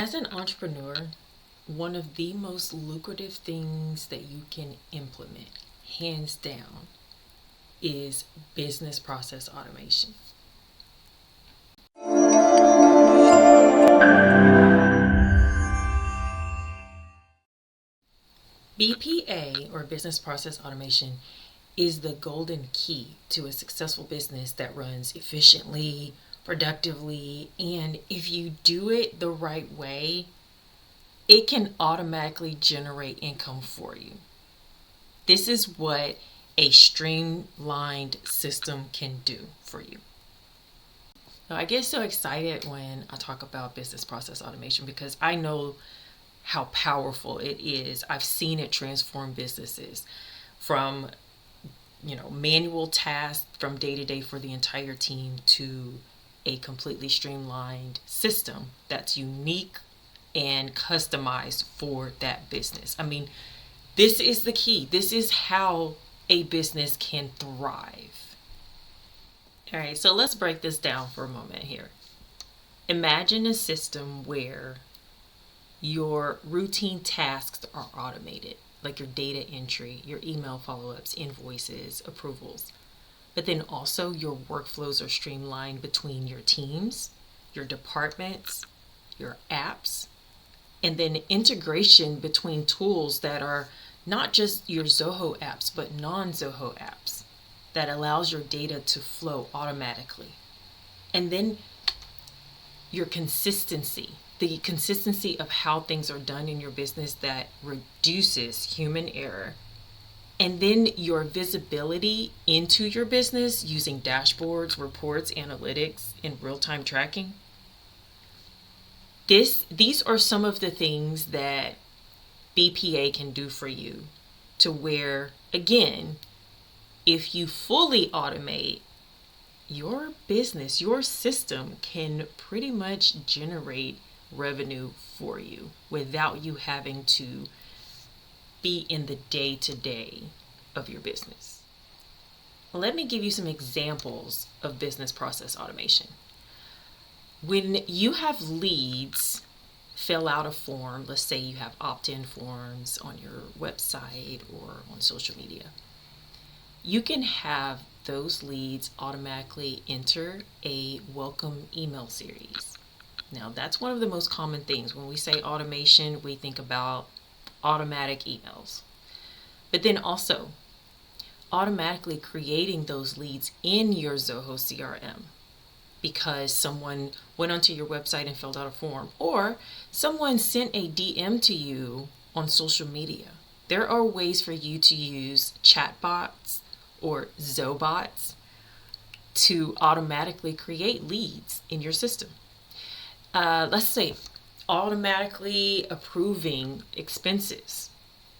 As an entrepreneur, one of the most lucrative things that you can implement, hands down, is business process automation. BPA, or business process automation, is the golden key to a successful business that runs efficiently, productively, and if you do it the right way, it can automatically generate income for you. This is what a streamlined system can do for you. Now, I get so excited when I talk about business process automation because I know how powerful it is. I've seen it transform businesses from manual tasks from day to day for the entire team to a completely streamlined system that's unique and customized for that business. I mean, this is the key. This is how a business can thrive. All right, so let's break this down for a moment here. Imagine a system where your routine tasks are automated, like your data entry, your email follow-ups, invoices, approvals. But then also your workflows are streamlined between your teams, your departments, your apps, and then integration between tools that are not just your Zoho apps, but non-Zoho apps that allows your data to flow automatically. And then your consistency, the consistency of how things are done in your business that reduces human error. And then your visibility into your business using dashboards, reports, analytics, and real-time tracking. These are some of the things that BPA can do for you to where, again, if you fully automate, your business, your system can pretty much generate revenue for you without you having to be in the day-to-day of your business. Let me give you some examples of business process automation. When you have leads fill out a form, let's say you have opt-in forms on your website or on social media, you can have those leads automatically enter a welcome email series. Now, that's one of the most common things. When we say automation, we think about automatic emails. But then also, automatically creating those leads in your Zoho CRM because someone went onto your website and filled out a form, or someone sent a DM to you on social media. There are ways for you to use chatbots or Zobots to automatically create leads in your system. Let's say automatically approving expenses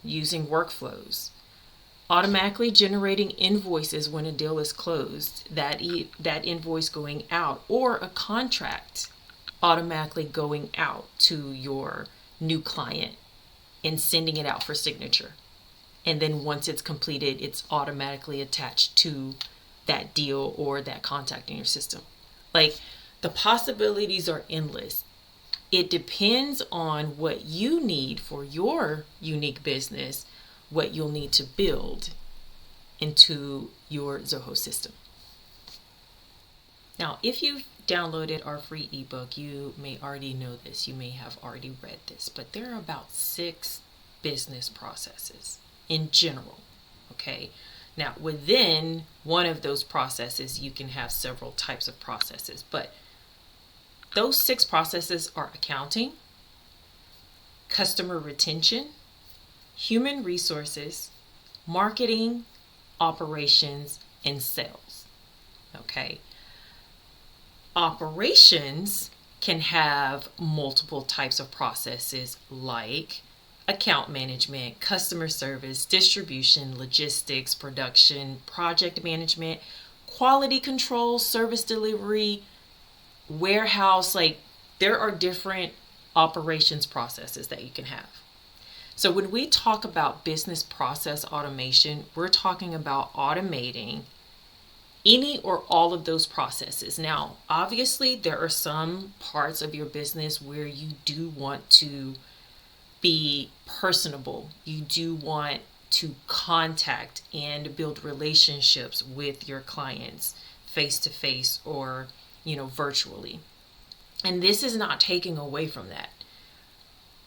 using workflows, automatically generating invoices when a deal is closed, that invoice going out, or a contract automatically going out to your new client and sending it out for signature. And then once it's completed, it's automatically attached to that deal or that contact in your system. Like, the possibilities are endless. It depends on what you need for your unique business, what you'll need to build into your Zoho system. Now, if you've downloaded our free ebook, you may already know this, you may have already read this, but there are about 6 business processes in general, okay? Now, within one of those processes, you can have several types of processes, but those 6 processes are accounting, customer retention, human resources, marketing, operations, and sales. Okay. Operations can have multiple types of processes like account management, customer service, distribution, logistics, production, project management, quality control, service delivery, warehouse. Like, there are different operations processes that you can have. So when we talk about business process automation, we're talking about automating any or all of those processes. Now, obviously, there are some parts of your business where you do want to be personable. You do want to contact and build relationships with your clients face to face or, virtually. And this is not taking away from that.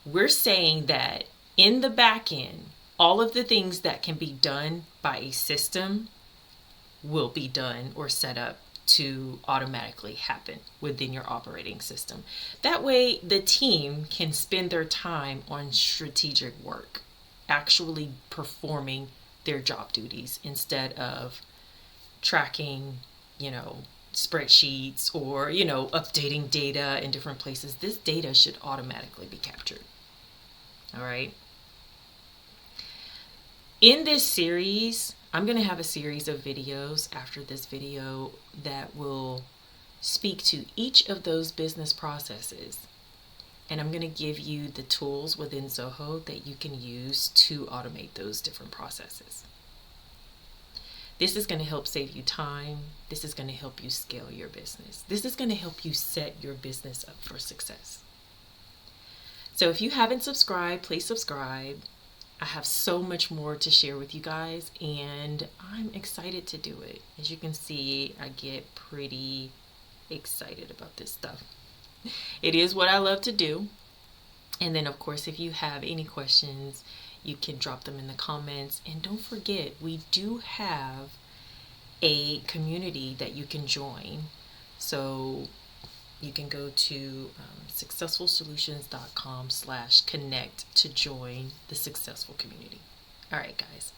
We're saying that in the back end, all of the things that can be done by a system will be done or set up to automatically happen within your operating system. That way, the team can spend their time on strategic work, actually performing their job duties instead of tracking, spreadsheets or, updating data in different places. This data should automatically be captured. All right. In this series, I'm going to have a series of videos after this video that will speak to each of those business processes. And I'm going to give you the tools within Zoho that you can use to automate those different processes. This is going to help save you time. This is going to help you scale your business. This is going to help you set your business up for success. So if you haven't subscribed, please subscribe. I have so much more to share with you guys, and I'm excited to do it. As you can see, I get pretty excited about this stuff. It is what I love to do. And then, of course, if you have any questions, you can drop them in the comments. And don't forget, we do have a community that you can join. So you can go to successfulsolutions.com/connect to join the successful community. All right, guys.